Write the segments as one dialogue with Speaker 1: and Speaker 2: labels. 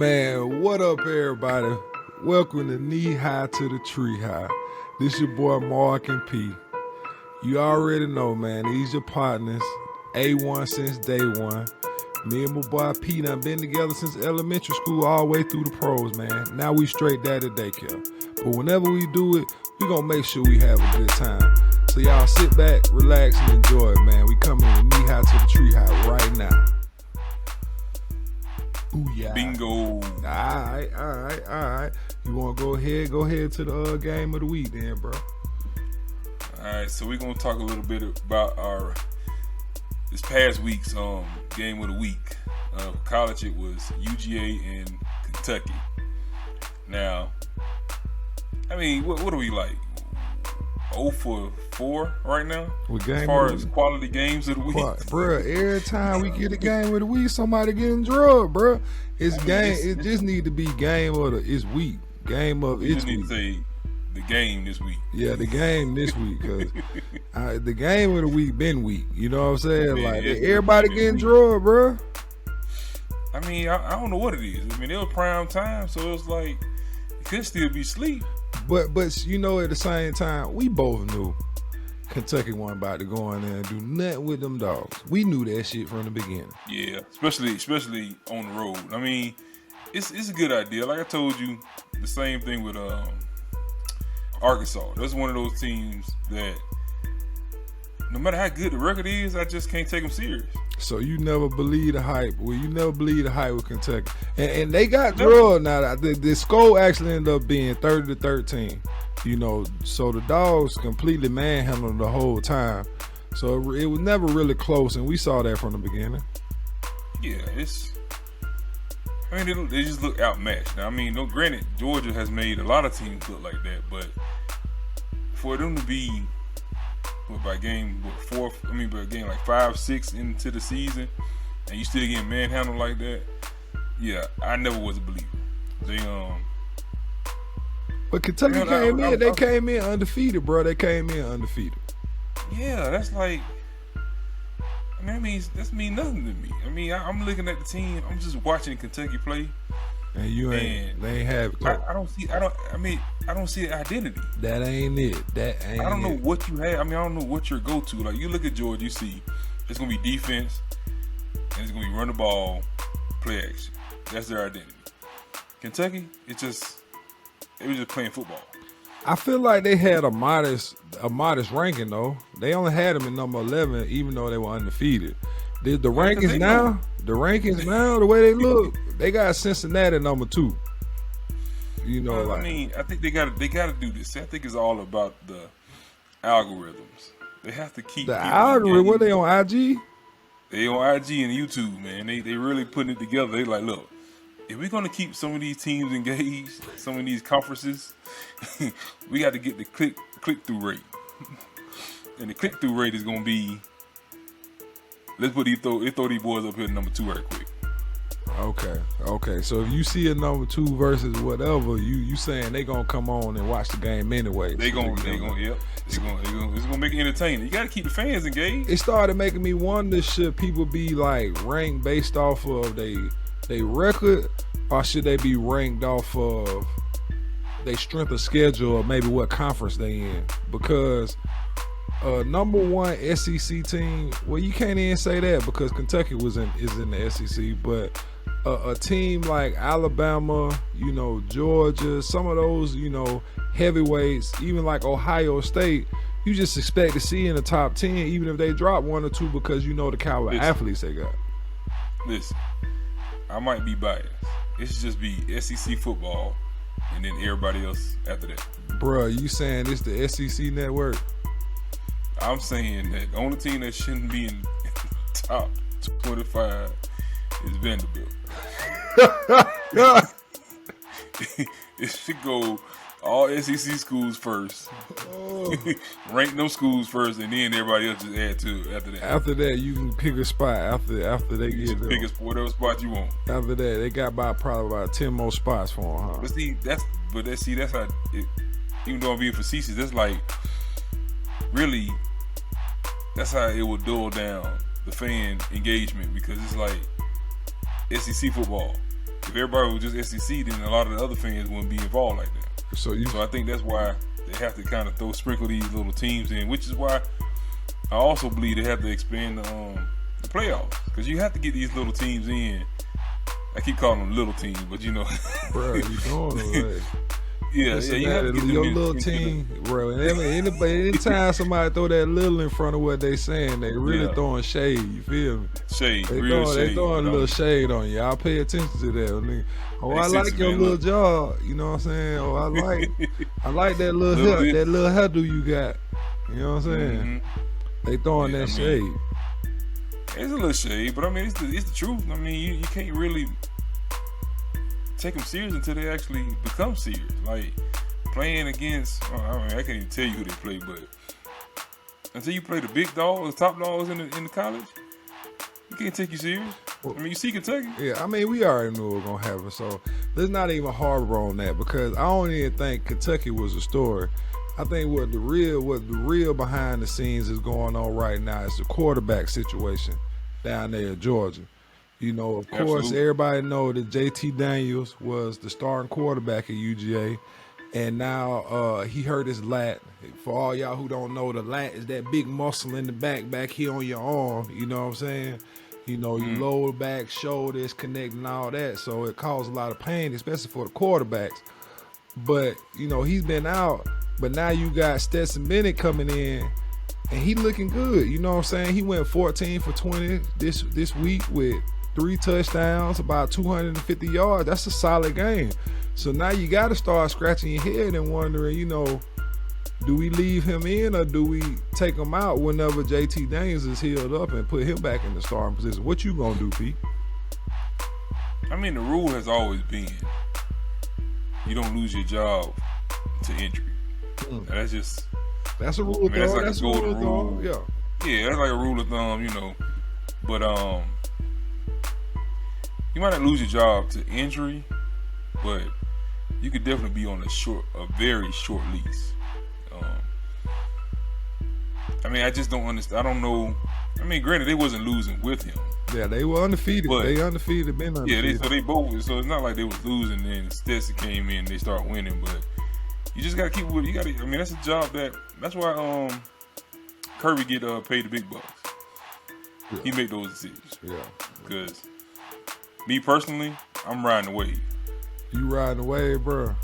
Speaker 1: Man, what up, everybody? Welcome to Knee High to the Tree High. This your boy Mark and P. You already know, man. These your partners. A1 since day one. Me and my boy P done been together since elementary school all the way through the pros, man. Now we straight down to daycare. But whenever we do it, we gonna make sure we have a good time. So y'all sit back, relax, and enjoy it, man. We coming with Knee High to the Tree High right now. Booyah.
Speaker 2: Bingo.
Speaker 1: All right. You want to go ahead to the game of the week then, bro.
Speaker 2: All right, so we're going to talk a little bit about this past week's game of the week. College, it was UGA and Kentucky. Now, I mean, what are we like? 0 for 4 right now? As far as quality games of the week.
Speaker 1: Bro, every time we get a game of the week, somebody getting drugged, bro. It just need to be game of the week. Game of
Speaker 2: its week.
Speaker 1: You
Speaker 2: just need to say the game this week.
Speaker 1: Yeah, the game this week, because the game of the week been weak. You know what I'm saying?
Speaker 2: Man,
Speaker 1: like, everybody getting drugged, bro.
Speaker 2: I mean, I don't know what it is. I mean, it was prime time, so it was like, it could still be sleep.
Speaker 1: But you know, at the same time, we both knew Kentucky wasn't about to go in there and do nothing with them dogs. We knew that shit from the beginning.
Speaker 2: Yeah, especially on the road. I mean, it's a good idea. Like I told you, the same thing with Arkansas. That's one of those teams that no matter how good the record is, I just can't take them serious. So
Speaker 1: you never believe the hype. Well, you never believe the hype with Kentucky. And they got drugged now. The score actually ended up being 30-13. You know, so the dogs completely manhandled the whole time. So it was never really close, and we saw that from the beginning.
Speaker 2: Yeah, they just look outmatched. Now, I mean, no, granted, Georgia has made a lot of teams look like that, but for them to be by game like 5-6 into the season, and you still getting manhandled like that, yeah, I never was a believer.
Speaker 1: But Kentucky came in undefeated, bro. They came in undefeated.
Speaker 2: Yeah, that's like, that means mean nothing to me. I mean, I'm looking at the team. I'm just watching Kentucky play,
Speaker 1: and they ain't have.
Speaker 2: I don't see the identity.
Speaker 1: That ain't it.
Speaker 2: I don't know what you have. I mean, I don't know what your go-to. Like, you look at Georgia, you see it's gonna be defense, and it's gonna be run the ball, play action. That's their identity. Kentucky, they were just playing football.
Speaker 1: I feel like they had a modest ranking though. They only had them in number 11, even though they were undefeated. The rankings now, the way they look, they got Cincinnati number 2. You know,
Speaker 2: I mean, I think they got to do this. I think it's all about the algorithms. They have to keep
Speaker 1: the algorithm. What they on IG?
Speaker 2: They on IG and YouTube, man. They really putting it together. They like, look, if we're gonna keep some of these teams engaged, some of these conferences, we got to get the click-through rate, and the click-through rate is gonna be. Let's throw these boys up here at number 2 right quick.
Speaker 1: Okay. So if you see a number 2 versus whatever, you saying they gonna come on and watch the game anyway?
Speaker 2: Yep. It's gonna make it entertaining. You gotta keep the fans engaged.
Speaker 1: It started making me wonder: should people be like ranked based off of they record, or should they be ranked off of their strength of schedule, or maybe what conference they in? Because number 1 SEC team, well, you can't even say that because Kentucky is in the SEC, but a team like Alabama, you know, Georgia, some of those, you know, heavyweights, even like Ohio State, you just expect to see in the top 10, even if they drop 1 or 2, because you know the caliber athletes they got.
Speaker 2: Listen, I might be biased. It should just be SEC football and then everybody else after that.
Speaker 1: Bruh, you saying it's the SEC network?
Speaker 2: I'm saying that the only team that shouldn't be in the top 25 is Vanderbilt. It should go all SEC schools first. Rank those schools first, and then everybody else just add to it after that. After
Speaker 1: that, you can pick a spot. After they get there,
Speaker 2: pick whatever spot you want.
Speaker 1: After that, they got probably about 10 more spots for them, huh?
Speaker 2: But that's how. Even though I'm being facetious, that's like really. That's how it will dull down the fan engagement, because it's like SEC football. if everybody was just SEC, then a lot of the other fans wouldn't be involved like that. So I think that's why they have to kind of sprinkle these little teams in, which is why I also believe they have to expand the playoffs, because you have to get these little teams in. I keep calling them little teams, but you know,
Speaker 1: bro, you doing it right.
Speaker 2: Yeah, you have to get
Speaker 1: your little team, bro. Anytime somebody throw that little in front of what they saying, they really throwing shade. You feel me?
Speaker 2: Shade,
Speaker 1: they throwing a little shade on you. I'll pay attention to that. Nigga. Oh, I like your little job. You know what I'm saying? Oh, I like that little hairdo you got. You know what I'm saying? Mm-hmm. They throwing that shade.
Speaker 2: It's a little shade, but I mean, it's the truth. I mean, you can't really take them serious until they actually become serious. Like playing against, I can't even tell you who they play, but until you play the big dogs, the top dogs in the college, you can't take you serious. I mean, you see Kentucky.
Speaker 1: Yeah, I mean, we already knew it was gonna happen, so let's not even harbor on that, because I don't even think Kentucky was the story. I think what the real behind the scenes is going on right now is the quarterback situation down there in Georgia. You know, of course, everybody know that JT Daniels was the starting quarterback at UGA, and now he hurt his lat. For all y'all who don't know, the lat is that big muscle in the back here on your arm. You know what I'm saying? You know, your lower back, shoulders connecting and all that, so it causes a lot of pain, especially for the quarterbacks. But, you know, he's been out, but now you got Stetson Bennett coming in, and he looking good. You know what I'm saying? He went 14 for 20 this week with 3 touchdowns, about 250 yards. That's a solid game. So now you got to start scratching your head and wondering, you know, do we leave him in or do we take him out whenever JT Daniels is healed up and put him back in the starting position? What you gonna do, Pete?
Speaker 2: I mean, the rule has always been you don't lose your job to injury. That's
Speaker 1: a rule of thumb.
Speaker 2: That's like
Speaker 1: that's
Speaker 2: a golden rule.
Speaker 1: Yeah,
Speaker 2: that's like a rule of thumb, you know. But you might not lose your job to injury, but you could definitely be on a very short lease. I mean, I just don't understand. I don't know. I mean, granted, they wasn't losing with him.
Speaker 1: Yeah, they were undefeated. Been undefeated.
Speaker 2: Yeah, they both. So it's not like they was losing, and then Stetson came in, and they start winning. But you just gotta keep with. You gotta. I mean, that's a job that's why Kirby get paid the big bucks. Yeah. He make those decisions.
Speaker 1: Yeah.
Speaker 2: Because me personally, I'm riding the wave.
Speaker 1: You riding the wave, bro?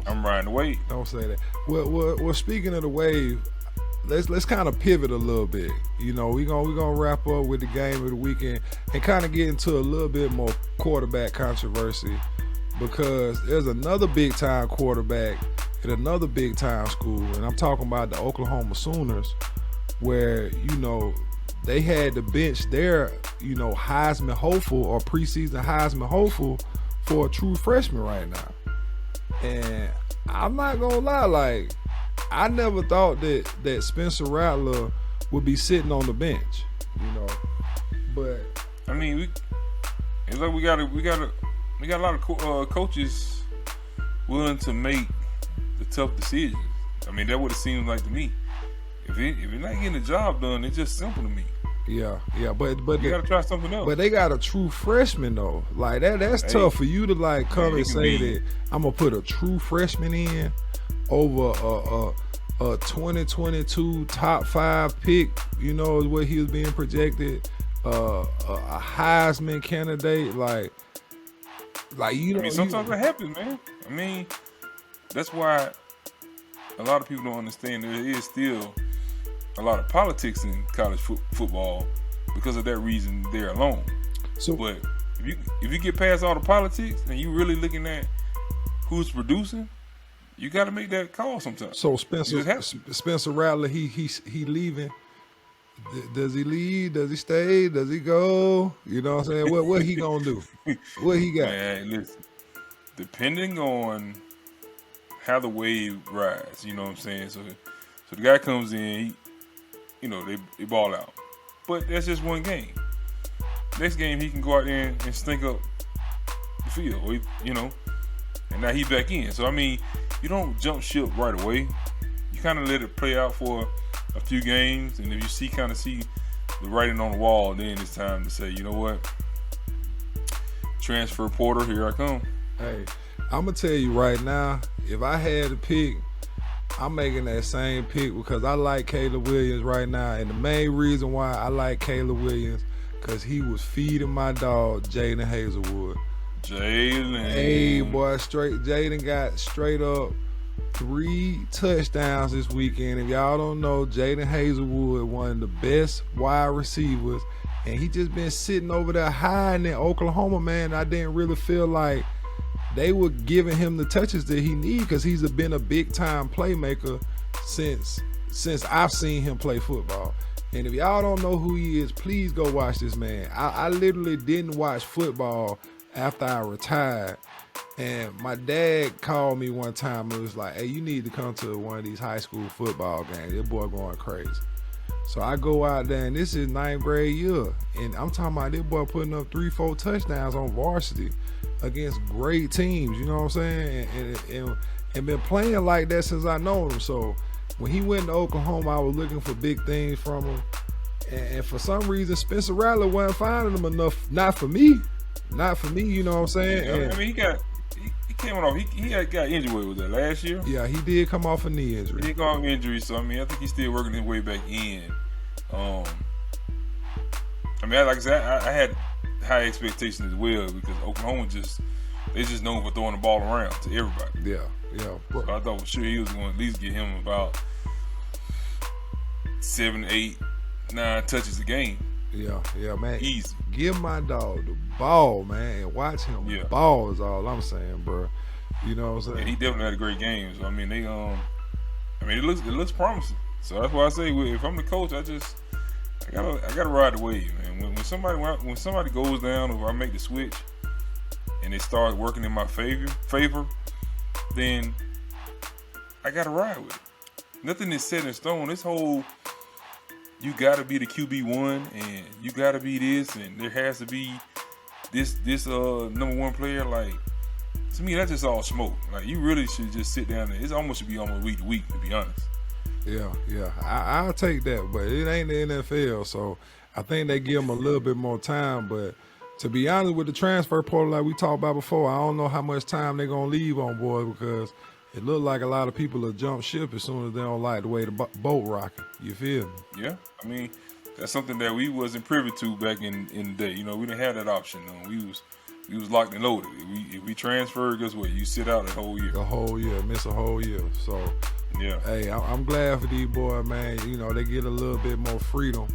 Speaker 2: I'm riding the wave.
Speaker 1: Don't say that. Well, speaking of the wave, let's kind of pivot a little bit. You know, we're gonna wrap up with the game of the weekend and kind of get into a little bit more quarterback controversy, because there's another big time quarterback at another big time school, and I'm talking about the Oklahoma Sooners, where, you know, they had to bench their, you know, Heisman hopeful or preseason Heisman hopeful for a true freshman right now. And I'm not gonna lie, like, I never thought that Spencer Rattler would be sitting on the bench, you know. But
Speaker 2: I mean, it's like we got a lot of coaches willing to make the tough decisions. I mean, that's what it seems like to me. If you're not getting the job done, it's just simple to me.
Speaker 1: Yeah, but
Speaker 2: you gotta try something else.
Speaker 1: But they got a true freshman though. Like that's tough for you to like come and say that I'm gonna put a true freshman in over a 2022 top 5 pick. You know, is what he was being projected. A Heisman candidate. Like you know.
Speaker 2: I mean, sometimes that happens, man. I mean, that's why a lot of people don't understand there is still a lot of politics in college football because of that reason there alone. So, but if you get past all the politics and you really looking at who's producing, you got to make that call sometimes.
Speaker 1: So Spencer Rattler, he leaving. Does he leave? Does he stay? Does he go? You know what I'm saying? What he gonna do? What he got?
Speaker 2: Man, listen. Depending on how the wave rides, you know what I'm saying. So the guy comes in, they ball out, but that's just one game. Next game he can go out there and stink up the field, and now he's back in. So I mean, you don't jump ship right away. You kind of let it play out for a few games, and if you see the writing on the wall, then it's time to say, you know what, transfer portal, here I come.
Speaker 1: Hey, I'm gonna tell you right now, if I had to pick, I'm making that same pick because I like Caleb Williams right now, and the main reason why I like Caleb Williams because he was feeding my dog Jaden Hazelwood.
Speaker 2: Jalen.
Speaker 1: Hey, boy, Jaden got straight up 3 touchdowns this weekend. If y'all don't know, Jaden Hazelwood, one of the best wide receivers, and he just been sitting over there hiding in Oklahoma, man. I didn't really feel like they were giving him the touches that he need because he's been a big-time playmaker since I've seen him play football. And if y'all don't know who he is, please go watch this man. I literally didn't watch football after I retired. And my dad called me one time and was like, hey, you need to come to one of these high school football games. This boy going crazy. So I go out there, and this is 9th grade year. And I'm talking about this boy putting up 3-4 touchdowns on varsity against great teams, you know what I'm saying? And been playing like that since I know him. So when he went to Oklahoma, I was looking for big things from him. And for some reason, Spencer Rattler wasn't finding him enough. Not for me, you know what I'm saying?
Speaker 2: Yeah, I mean, he came off. He got injured. Was that last year?
Speaker 1: Yeah, he did come off a knee injury.
Speaker 2: He did come off injury, so I mean, I think he's still working his way back in. I mean, like I said, I had high expectations as well because Oklahoma they just known for throwing the ball around to everybody.
Speaker 1: Yeah.
Speaker 2: So I thought for sure he was going to at least get him about 7, 8, 9 touches a game.
Speaker 1: Yeah, man.
Speaker 2: Easy.
Speaker 1: Give my dog the ball, man, and watch him ball is all I'm saying, bro. You know what I'm saying?
Speaker 2: Yeah, he definitely had a great game. So I mean, it looks promising. So that's why I say, if I'm the coach, I gotta ride the wave, man. When somebody goes down, or I make the switch, and they start working in my favor, then I gotta ride with it. Nothing is set in stone. This whole you gotta be the QB1 and you gotta be this and there has to be this number 1 player. Like, to me, that's just all smoke. Like, you really should just sit down and it almost should be almost week to week, to be honest.
Speaker 1: Yeah. I'll take that, but it ain't the NFL, so I think they give them a little bit more time. But to be honest, with the transfer portal like we talked about before, I don't know how much time they're gonna leave on board because it looked like a lot of people will jump ship as soon as they don't like the way the boat rocking. You feel me?
Speaker 2: Yeah, I mean, that's something that we wasn't privy to back in the day. You know, we didn't have that option. We was locked and loaded. If we transferred, guess what? You sit out the whole year.
Speaker 1: Miss a whole year. So
Speaker 2: yeah.
Speaker 1: Hey, I'm glad for these boys, man. You know, they get a little bit more freedom,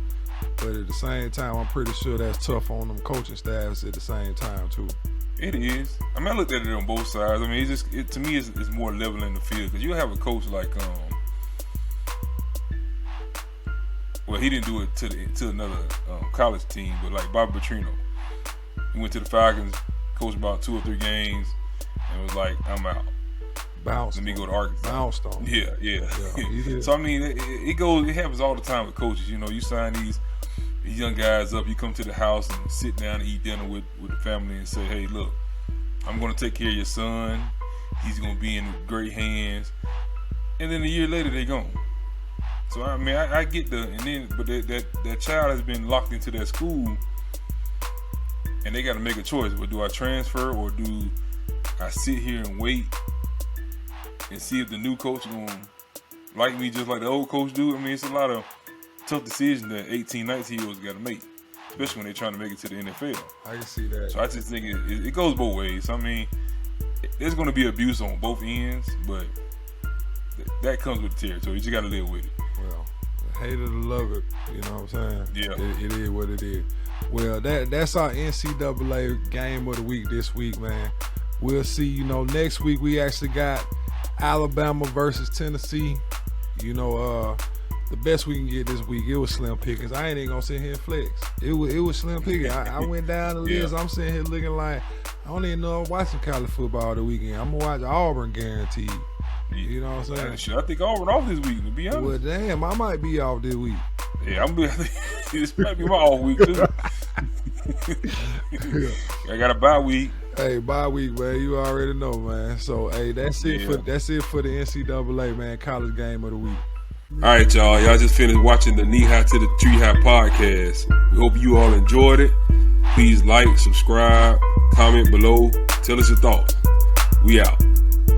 Speaker 1: but at the same time, I'm pretty sure that's tough on them coaching staffs at the same time too.
Speaker 2: It is. I mean, I looked at it on both sides. I mean, to me, it's more level in the field because you have a coach like well, he didn't do it to another college team, but like Bobby Petrino, he went to the Falcons, coached about 2 or 3 games, and was like, I'm out.
Speaker 1: Bounced.
Speaker 2: Let me go to Arkansas.
Speaker 1: Bounced on.
Speaker 2: Yeah. So I mean, it happens all the time with coaches. You know, you sign these young guys up, you come to the house and sit down and eat dinner with the family and say, hey, look, I'm going to take care of your son. He's going to be in great hands. And then a year later, they're gone. So, I mean, I get but that child has been locked into that school and they got to make a choice. Well, do I transfer or do I sit here and wait and see if the new coach is going to like me just like the old coach do? I mean, it's a lot of tough decision that 18, 19-year-olds got to make, especially when they're trying to make it to the NFL.
Speaker 1: I can see that.
Speaker 2: So I just think it goes both ways. I mean, there's going to be abuse on both ends, but that comes with the territory. You just got to live with it.
Speaker 1: Well, hate it or love it, you know what I'm saying?
Speaker 2: Yeah.
Speaker 1: It is what it is. Well, that's our NCAA game of the week this week, man. We'll see. You know, next week we actually got Alabama versus Tennessee. You know, the best we can get this week, it was slim pickings. I ain't even gonna sit here and flex. It was slim pickings. I went down the list. I'm sitting here looking like I don't even know I'm watching college football the weekend. I'm gonna watch Auburn guaranteed. You know what I'm saying?
Speaker 2: I think Auburn off this week, to be honest.
Speaker 1: Well, damn, I might be off this week.
Speaker 2: Yeah, this might be my off week too. I got a bye week.
Speaker 1: Hey, bye week, man. You already know, man. So, hey, that's it for the NCAA, man. College game of the week.
Speaker 2: All right, y'all just finished watching the Knee High to the Tree High podcast. We hope you all enjoyed it. Please like, subscribe, comment below. Tell us your thoughts. We out.